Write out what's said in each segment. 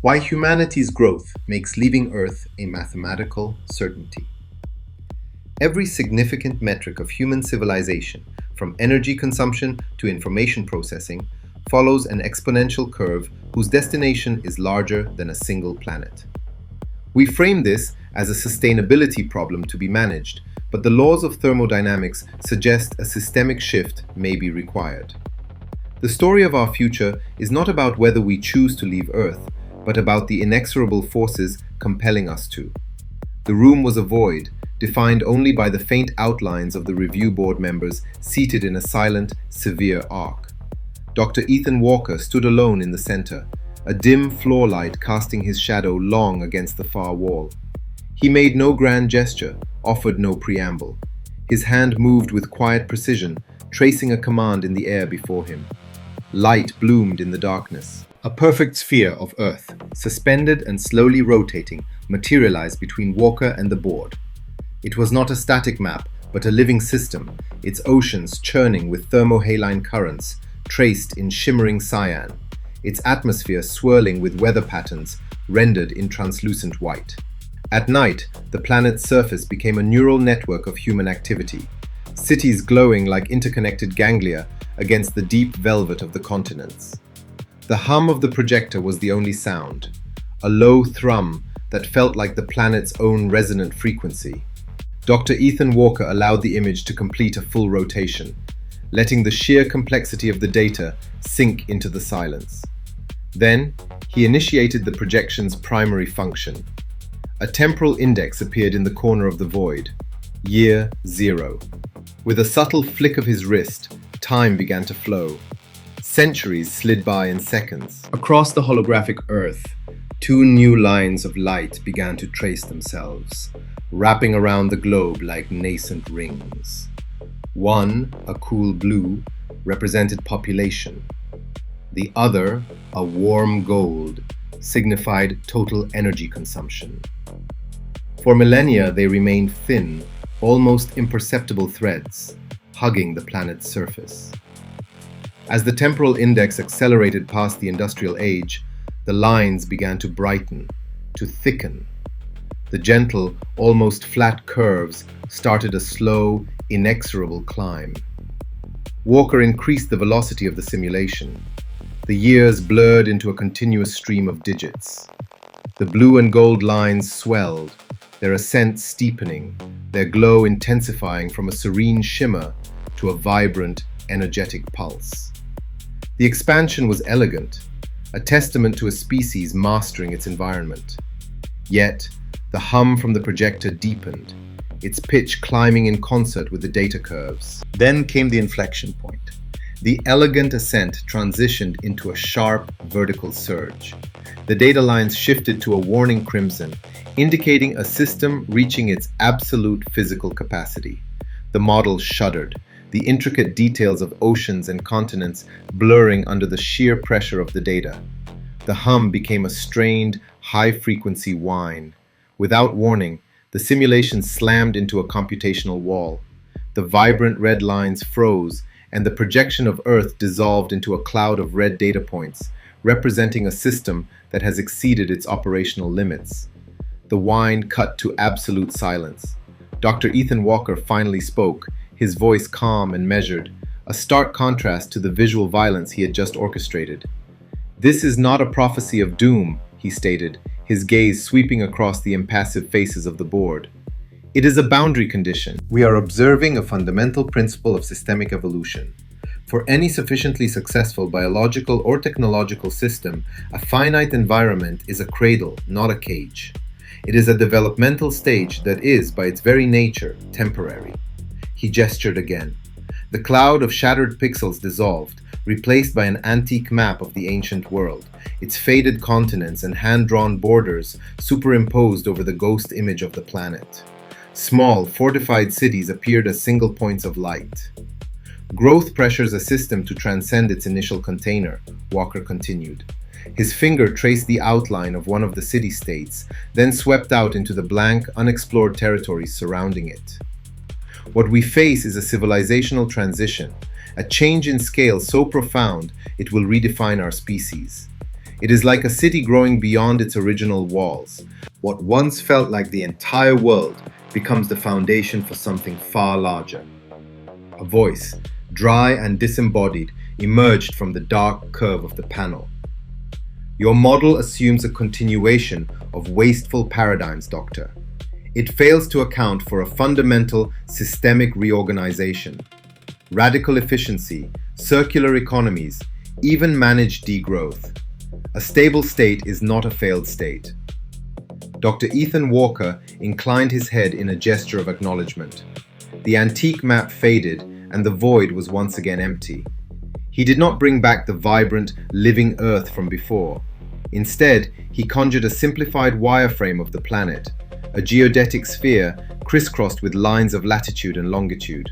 Why humanity's growth makes leaving Earth a mathematical certainty. Every significant metric of human civilization, from energy consumption to information processing, follows an exponential curve whose destination is larger than a single planet. We frame this as a sustainability problem to be managed, but the laws of thermodynamics suggest a systemic shift may be required. The story of our future is not about whether we choose to leave Earth, but about the inexorable forces compelling us to. The room was a void, defined only by the faint outlines of the review board members seated in a silent, severe arc. Dr. Ethan Walker stood alone in the center, a dim floor light casting his shadow long against the far wall. He made no grand gesture, offered no preamble. His hand moved with quiet precision, tracing a command in the air before him. Light bloomed in the darkness. A perfect sphere of Earth, suspended and slowly rotating, materialized between Walker and the board. It was not a static map, but a living system, its oceans churning with thermohaline currents, traced in shimmering cyan, its atmosphere swirling with weather patterns rendered in translucent white. At night, the planet's surface became a neural network of human activity, cities glowing like interconnected ganglia against the deep velvet of the continents. The hum of the projector was the only sound, a low thrum that felt like the planet's own resonant frequency. Dr. Ethan Walker allowed the image to complete a full rotation, letting the sheer complexity of the data sink into the silence. Then, he initiated the projection's primary function. A temporal index appeared in the corner of the void, year 0. With a subtle flick of his wrist, time began to flow. Centuries slid by in seconds. Across the holographic Earth, two new lines of light began to trace themselves, wrapping around the globe like nascent rings. One, a cool blue, represented population. The other, a warm gold, signified total energy consumption. For millennia, they remained thin, almost imperceptible threads, hugging the planet's surface. As the temporal index accelerated past the industrial age, the lines began to brighten, to thicken. The gentle, almost flat curves started a slow, inexorable climb. Walker increased the velocity of the simulation. The years blurred into a continuous stream of digits. The blue and gold lines swelled, their ascent steepening, their glow intensifying from a serene shimmer to a vibrant, energetic pulse. The expansion was elegant, a testament to a species mastering its environment. Yet, the hum from the projector deepened, its pitch climbing in concert with the data curves. Then came the inflection point. The elegant ascent transitioned into a sharp, vertical surge. The data lines shifted to a warning crimson, indicating a system reaching its absolute physical capacity. The model shuddered, the intricate details of oceans and continents blurring under the sheer pressure of the data. The hum became a strained, high-frequency whine. Without warning, the simulation slammed into a computational wall. The vibrant red lines froze, and the projection of Earth dissolved into a cloud of red data points, representing a system that has exceeded its operational limits. The whine cut to absolute silence. Dr. Ethan Walker finally spoke, his voice calm and measured, a stark contrast to the visual violence he had just orchestrated. "This is not a prophecy of doom," he stated, his gaze sweeping across the impassive faces of the board. "It is a boundary condition. We are observing a fundamental principle of systemic evolution. For any sufficiently successful biological or technological system, a finite environment is a cradle, not a cage. It is a developmental stage that is, by its very nature, temporary." He gestured again. The cloud of shattered pixels dissolved, replaced by an antique map of the ancient world, its faded continents and hand-drawn borders superimposed over the ghost image of the planet. Small, fortified cities appeared as single points of light. "Growth pressures a system to transcend its initial container," Walker continued. His finger traced the outline of one of the city-states, then swept out into the blank, unexplored territories surrounding it. "What we face is a civilizational transition, a change in scale so profound it will redefine our species. It is like a city growing beyond its original walls. What once felt like the entire world becomes the foundation for something far larger. A voice, dry and disembodied, emerged from the dark curve of the panel. Your model assumes a continuation of wasteful paradigms, Doctor. It fails to account for a fundamental systemic reorganization. Radical efficiency, circular economies, even managed degrowth. A stable state is not a failed state. Dr. Ethan Walker inclined his head in a gesture of acknowledgement. The antique map faded and the void was once again empty. He did not bring back the vibrant, living Earth from before. Instead, he conjured a simplified wireframe of the planet, a geodetic sphere crisscrossed with lines of latitude and longitude.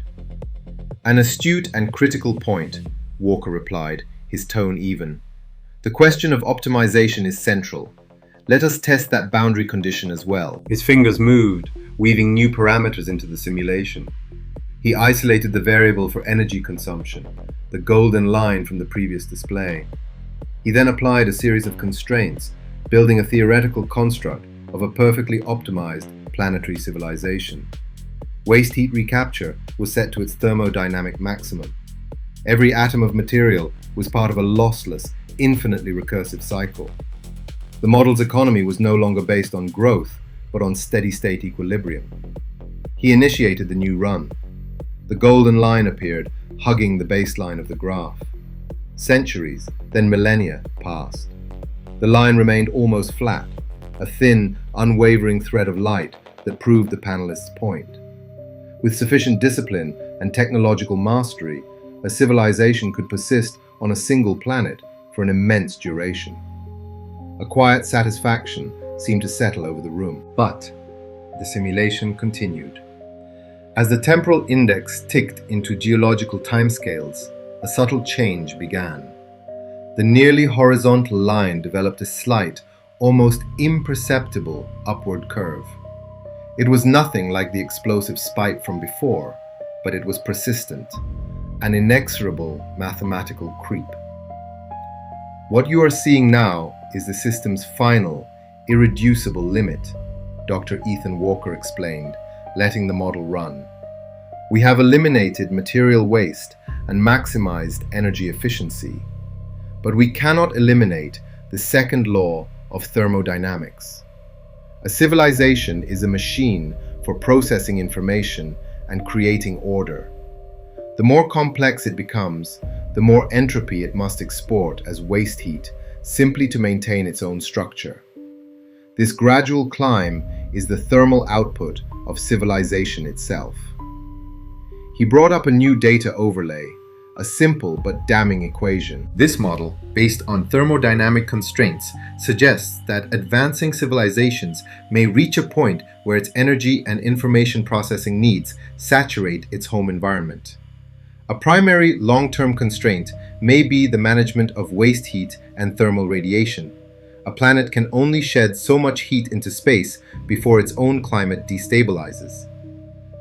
An astute and critical point, Walker replied, his tone even. The question of optimization is central. Let us test that boundary condition as well. His fingers moved, weaving new parameters into the simulation. He isolated the variable for energy consumption, the golden line from the previous display. He then applied a series of constraints, building a theoretical construct of a perfectly optimized planetary civilization. Waste heat recapture was set to its thermodynamic maximum. Every atom of material was part of a lossless, infinitely recursive cycle. The model's economy was no longer based on growth, but on steady-state equilibrium. He initiated the new run. The golden line appeared, hugging the baseline of the graph. Centuries, then millennia, passed. The line remained almost flat, a thin, unwavering thread of light that proved the panelist's point. With sufficient discipline and technological mastery, a civilization could persist on a single planet for an immense duration. A quiet satisfaction seemed to settle over the room. But the simulation continued. As the temporal index ticked into geological timescales, a subtle change began. The nearly horizontal line developed a slight, almost imperceptible upward curve. It was nothing like the explosive spike from before, but it was persistent, an inexorable mathematical creep. What you are seeing now is the system's final, irreducible limit, Dr. Ethan Walker explained, letting the model run. We have eliminated material waste and maximized energy efficiency, but we cannot eliminate the second law of thermodynamics. A civilization is a machine for processing information and creating order. The more complex it becomes, the more entropy it must export as waste heat simply to maintain its own structure. This gradual climb is the thermal output of civilization itself. He brought up a new data overlay, a simple but damning equation. This model, based on thermodynamic constraints, suggests that advancing civilizations may reach a point where its energy and information processing needs saturate its home environment. A primary long-term constraint may be the management of waste heat and thermal radiation. A planet can only shed so much heat into space before its own climate destabilizes.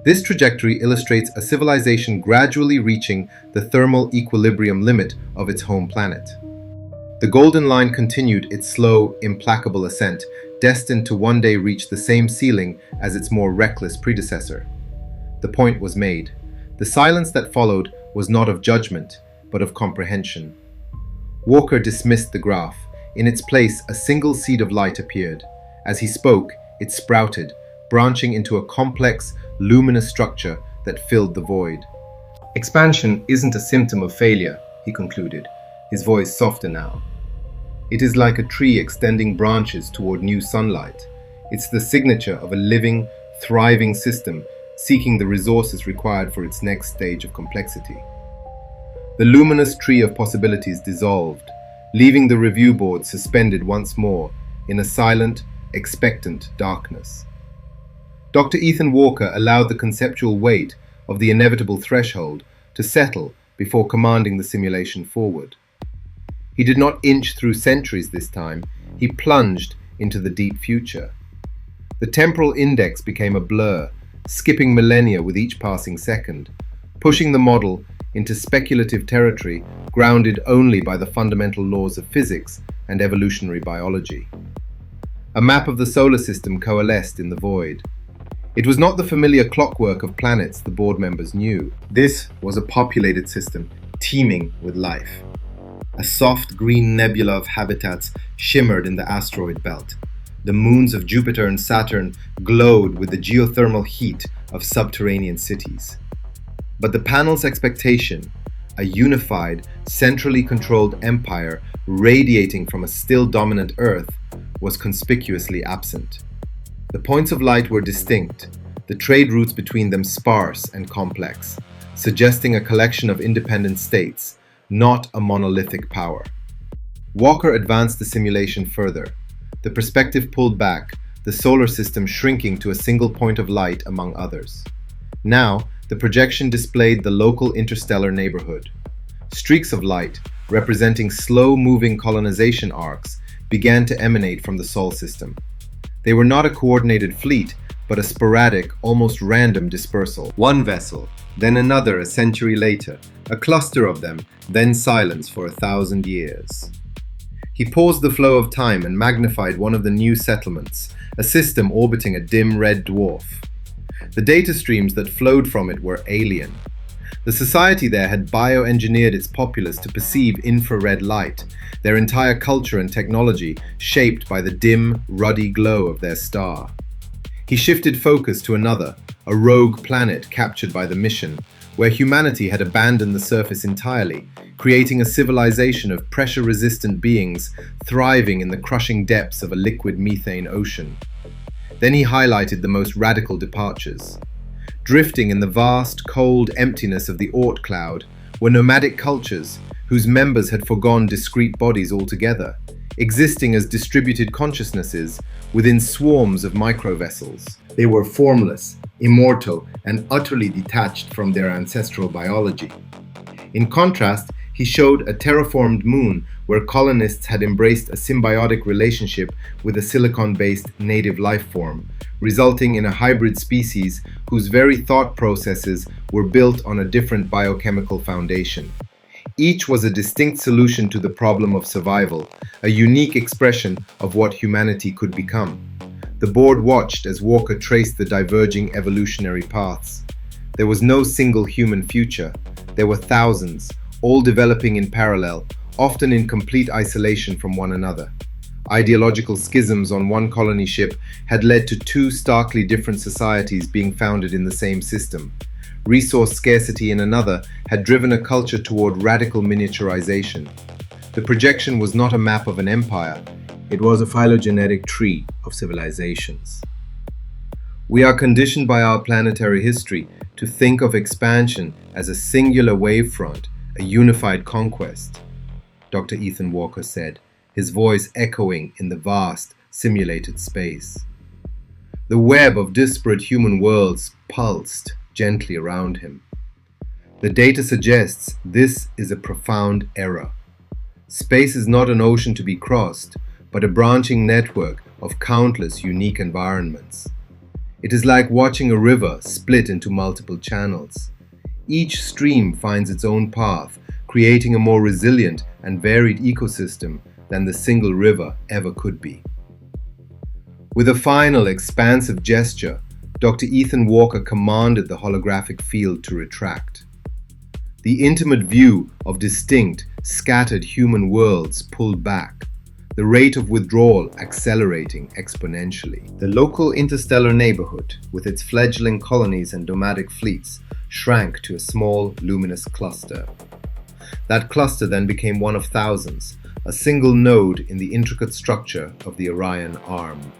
This trajectory illustrates a civilization gradually reaching the thermal equilibrium limit of its home planet. The golden line continued its slow, implacable ascent, destined to one day reach the same ceiling as its more reckless predecessor. The point was made. The silence that followed was not of judgment, but of comprehension. Walker dismissed the graph. In its place, a single seed of light appeared. As he spoke, it sprouted, branching into a complex, luminous structure that filled the void. Expansion isn't a symptom of failure, he concluded, his voice softer now. It is like a tree extending branches toward new sunlight. It's the signature of a living, thriving system seeking the resources required for its next stage of complexity. The luminous tree of possibilities dissolved, leaving the review board suspended once more in a silent, expectant darkness. Dr. Ethan Walker allowed the conceptual weight of the inevitable threshold to settle before commanding the simulation forward. He did not inch through centuries this time, he plunged into the deep future. The temporal index became a blur, skipping millennia with each passing second, pushing the model into speculative territory grounded only by the fundamental laws of physics and evolutionary biology. A map of the solar system coalesced in the void. It was not the familiar clockwork of planets the board members knew. This was a populated system teeming with life. A soft green nebula of habitats shimmered in the asteroid belt. The moons of Jupiter and Saturn glowed with the geothermal heat of subterranean cities. But the panel's expectation, a unified, centrally controlled empire radiating from a still dominant Earth, was conspicuously absent. The points of light were distinct, the trade routes between them sparse and complex, suggesting a collection of independent states, not a monolithic power. Walker advanced the simulation further. The perspective pulled back, the solar system shrinking to a single point of light among others. Now, the projection displayed the local interstellar neighborhood. Streaks of light, representing slow-moving colonization arcs, began to emanate from the Sol system. They were not a coordinated fleet, but a sporadic, almost random dispersal. One vessel, then another a century later, a cluster of them, then silence for 1,000 years. He paused the flow of time and magnified one of the new settlements, a system orbiting a dim red dwarf. The data streams that flowed from it were alien. The society there had bioengineered its populace to perceive infrared light, their entire culture and technology shaped by the dim, ruddy glow of their star. He shifted focus to another, a rogue planet captured by the mission, where humanity had abandoned the surface entirely, creating a civilization of pressure-resistant beings thriving in the crushing depths of a liquid methane ocean. Then he highlighted the most radical departures. Drifting in the vast, cold emptiness of the Oort cloud were nomadic cultures whose members had foregone discrete bodies altogether, existing as distributed consciousnesses within swarms of microvessels. They were formless, immortal, and utterly detached from their ancestral biology. In contrast, he showed a terraformed moon where colonists had embraced a symbiotic relationship with a silicon-based native life form, resulting in a hybrid species whose very thought processes were built on a different biochemical foundation. Each was a distinct solution to the problem of survival, a unique expression of what humanity could become. The board watched as Walker traced the diverging evolutionary paths. There was no single human future. There were thousands, all developing in parallel, often in complete isolation from one another. Ideological schisms on one colony ship had led to two starkly different societies being founded in the same system. Resource scarcity in another had driven a culture toward radical miniaturization. The projection was not a map of an empire, it was a phylogenetic tree of civilizations. We are conditioned by our planetary history to think of expansion as a singular wavefront, a unified conquest, Dr. Ethan Walker said, his voice echoing in the vast, simulated space. The web of disparate human worlds pulsed gently around him. The data suggests this is a profound error. Space is not an ocean to be crossed, but a branching network of countless unique environments. It is like watching a river split into multiple channels. Each stream finds its own path, creating a more resilient and varied ecosystem than the single river ever could be. With a final expansive gesture, Dr. Ethan Walker commanded the holographic field to retract. The intimate view of distinct, scattered human worlds pulled back, the rate of withdrawal accelerating exponentially. The local interstellar neighborhood, with its fledgling colonies and nomadic fleets, shrank to a small, luminous cluster. That cluster then became one of thousands, a single node in the intricate structure of the Orion Arm.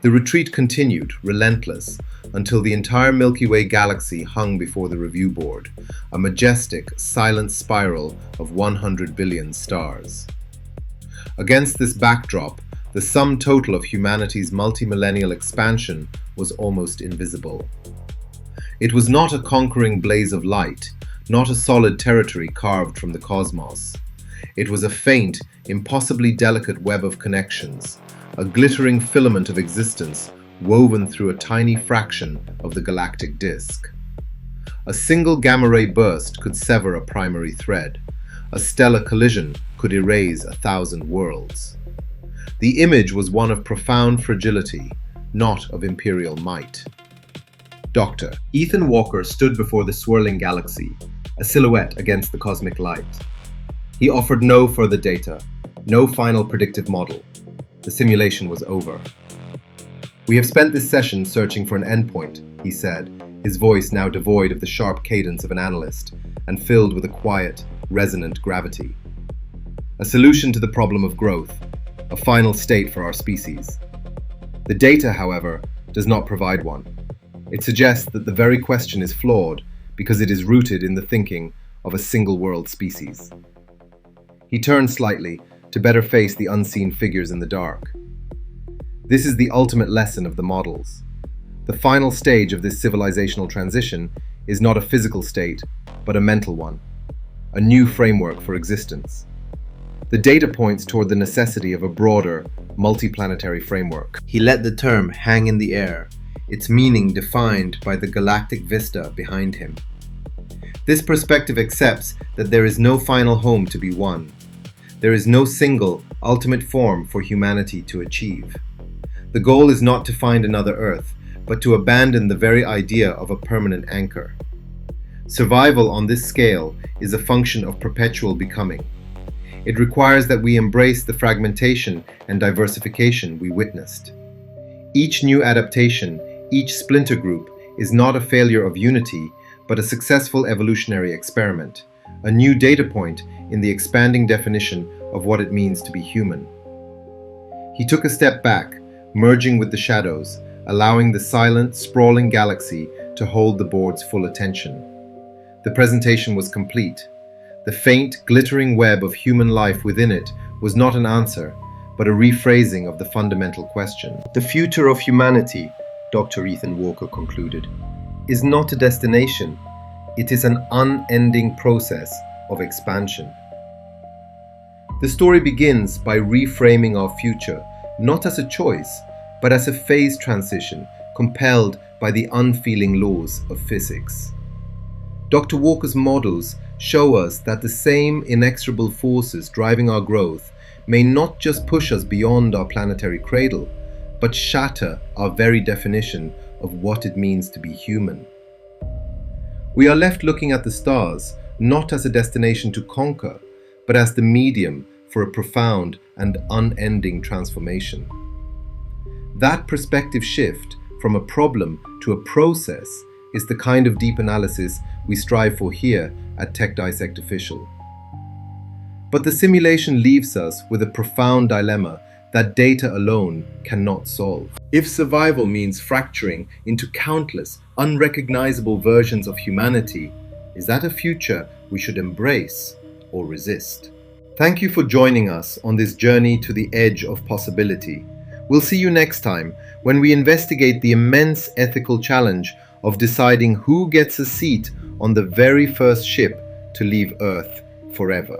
The retreat continued, relentless, until the entire Milky Way galaxy hung before the review board, a majestic, silent spiral of 100 billion stars. Against this backdrop, the sum total of humanity's multi-millennial expansion was almost invisible. It was not a conquering blaze of light, not a solid territory carved from the cosmos. It was a faint, impossibly delicate web of connections, a glittering filament of existence woven through a tiny fraction of the galactic disk. A single gamma-ray burst could sever a primary thread. A stellar collision could erase 1,000 worlds. The image was one of profound fragility, not of imperial might. Dr. Ethan Walker stood before the swirling galaxy, a silhouette against the cosmic light. He offered no further data, no final predictive model. The simulation was over. "We have spent this session searching for an endpoint," he said, his voice now devoid of the sharp cadence of an analyst and filled with a quiet, resonant gravity. "A solution to the problem of growth, a final state for our species. The data, however, does not provide one. It suggests that the very question is flawed because it is rooted in the thinking of a single-world species." He turned slightly to better face the unseen figures in the dark. This is the ultimate lesson of the models. The final stage of this civilizational transition is not a physical state, but a mental one, a new framework for existence. The data points toward the necessity of a broader, multi-planetary framework. He let the term hang in the air, its meaning defined by the galactic vista behind him. This perspective accepts that there is no final home to be won. There is no single, ultimate form for humanity to achieve. The goal is not to find another Earth, but to abandon the very idea of a permanent anchor. Survival on this scale is a function of perpetual becoming. It requires that we embrace the fragmentation and diversification we witnessed. Each new adaptation, each splinter group, is not a failure of unity, but a successful evolutionary experiment, a new data point in the expanding definition of what it means to be human. He took a step back, merging with the shadows, allowing the silent, sprawling galaxy to hold the board's full attention. The presentation was complete. The faint, glittering web of human life within it was not an answer, but a rephrasing of the fundamental question. "The future of humanity," Dr. Ethan Walker concluded, "is not a destination. It is an unending process of expansion." The story begins by reframing our future, not as a choice, but as a phase transition compelled by the unfeeling laws of physics. Dr. Walker's models show us that the same inexorable forces driving our growth may not just push us beyond our planetary cradle, but shatter our very definition of what it means to be human. We are left looking at the stars not as a destination to conquer, but as the medium for a profound and unending transformation. That perspective shift from a problem to a process is the kind of deep analysis we strive for here at Tech Dissect Official. But the simulation leaves us with a profound dilemma that data alone cannot solve. If survival means fracturing into countless, unrecognizable versions of humanity, is that a future we should embrace or resist? Thank you for joining us on this journey to the edge of possibility. We'll see you next time when we investigate the immense ethical challenge of deciding who gets a seat on the very first ship to leave Earth forever.